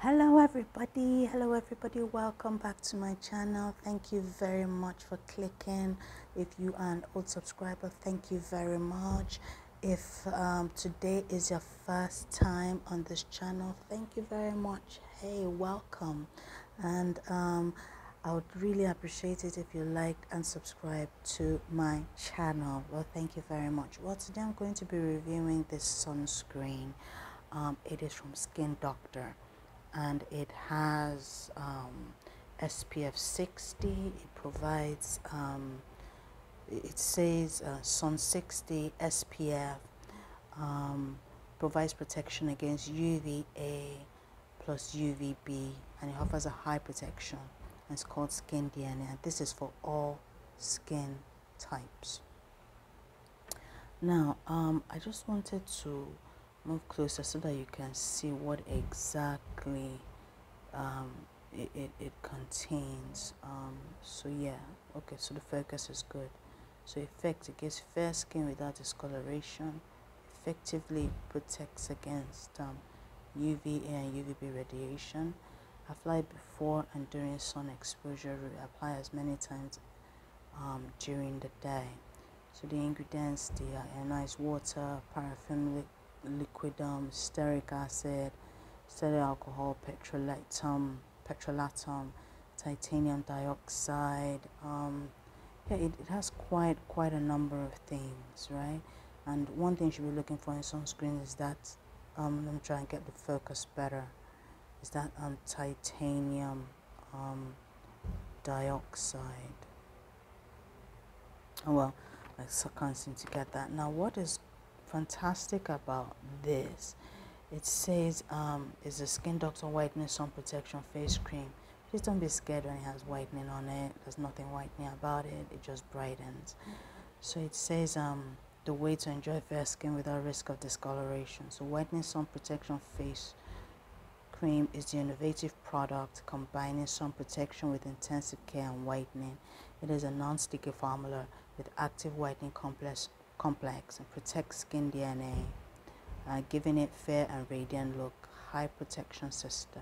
Hello everybody, welcome back to my channel. Thank you very much for clicking. If you are an old subscriber, thank you very much. If today is your first time on this channel, thank you very much. Hey, welcome. And I would really appreciate it if you liked and subscribed to my channel. Well, thank you very much. Well, today I'm going to be reviewing this sunscreen. It is from Skin Doctor, and it has SPF 60. It provides it says Sun 60 SPF, provides protection against UVA plus UVB, and it offers a high protection. And it's called Skin DNA, and this is for all skin types. Now I just wanted to move closer so that you can see what exactly it contains. So yeah, okay, so the focus is good. So effect against fair skin without discoloration, effectively protects against UVA and UVB radiation. Apply before and during sun exposure. Apply as many times during the day. So the ingredients, the ionized water, paraffin liquidum, stearic acid, stearyl alcohol, petrolatum, titanium dioxide. Yeah, it has quite a number of things, right? And one thing you should be looking for in sunscreen is that let me try and get the focus better. Is that titanium dioxide. Oh well, I can't seem to get that. Now, what is fantastic about this, it says is a Skin Doctor Whitening Sun Protection Face Cream. Just don't be scared when it has whitening on it. There's nothing whitening about it. It just brightens. So it says the way to enjoy fair skin without risk of discoloration. So Whitening Sun Protection Face Cream is the innovative product combining sun protection with intensive care and whitening. It is a non-sticky formula with active whitening complex and protects skin DNA, giving it fair and radiant look. High protection system,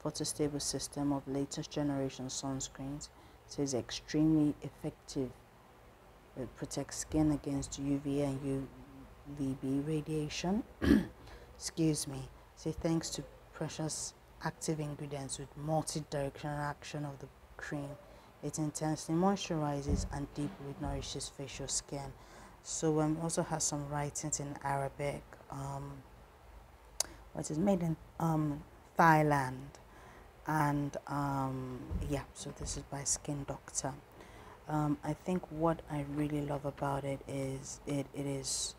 photostable system of latest generation sunscreens. It is extremely effective. It protects skin against UVA and UVB radiation. Excuse me. Say thanks to precious active ingredients with multi-directional action of the cream. It intensely moisturizes and deeply nourishes facial skin. So also has some writings in Arabic. It is made in Thailand, and yeah. So this is by Skin Doctor. I think what I really love about it is it is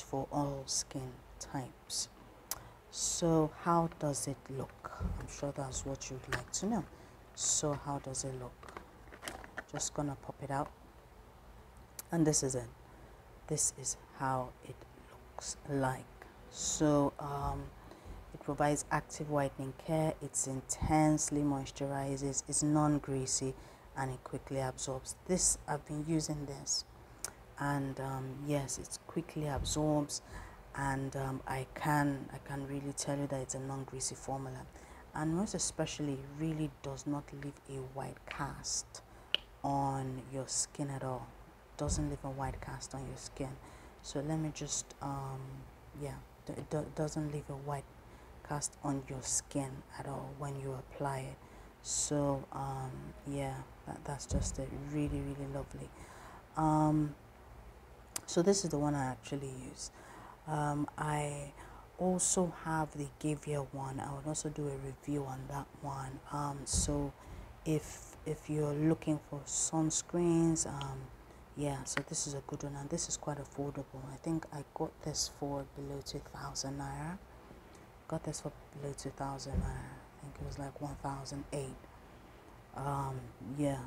for all skin types. So how does it look? I'm sure that's what you'd like to know. So how does it look? Just gonna pop it out, and this is it. This is how it looks like. So it provides active whitening care. It's intensely moisturizes. It's non-greasy, and it quickly absorbs. This, I've been using this, and yes, it quickly absorbs. And I can really tell you that it's a non-greasy formula, and most especially really does not leave a white cast on your skin at all. Doesn't leave a white cast on your skin. So let me just yeah, it doesn't leave a white cast on your skin at all when you apply it. So yeah, that's just it. Really lovely. So this is the one I actually use. I also have the Gavia one. I would also do a review on that one. So if you're looking for sunscreens, yeah, so this is a good one, and this is quite affordable. I think I got this for below 2,000 naira. Got this for below 2,000 naira. I think it was like 1,008. Yeah,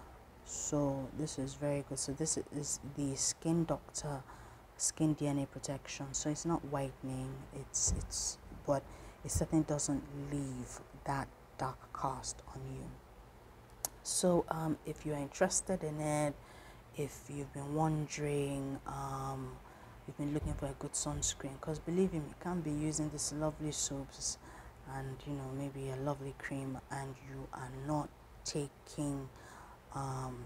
so this is very good. So this is the Skin Doctor Skin DNA protection. So it's not whitening, but it certainly doesn't leave that dark cast on you. So if you're interested in it, if you've been wondering, you've been looking for a good sunscreen, because believe me, you can't be using these lovely soaps and you know, maybe a lovely cream, and you are not taking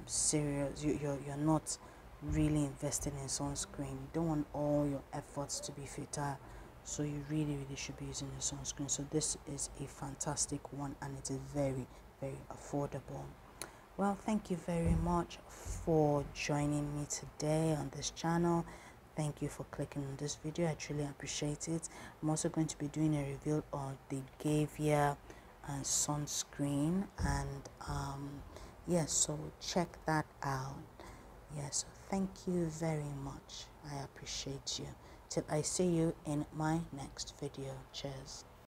serious, you're not really invested in sunscreen. You don't want all your efforts to be futile, so you really should be using the sunscreen. So this is a fantastic one, and it is very affordable. Well, thank you very much for joining me today on this channel. Thank you for clicking on this video. I truly appreciate it. I'm also going to be doing a review on the Gavia and sunscreen, and yes, so check that out. Yes, so thank you very much. I appreciate you. Till I see you in my next video. Cheers.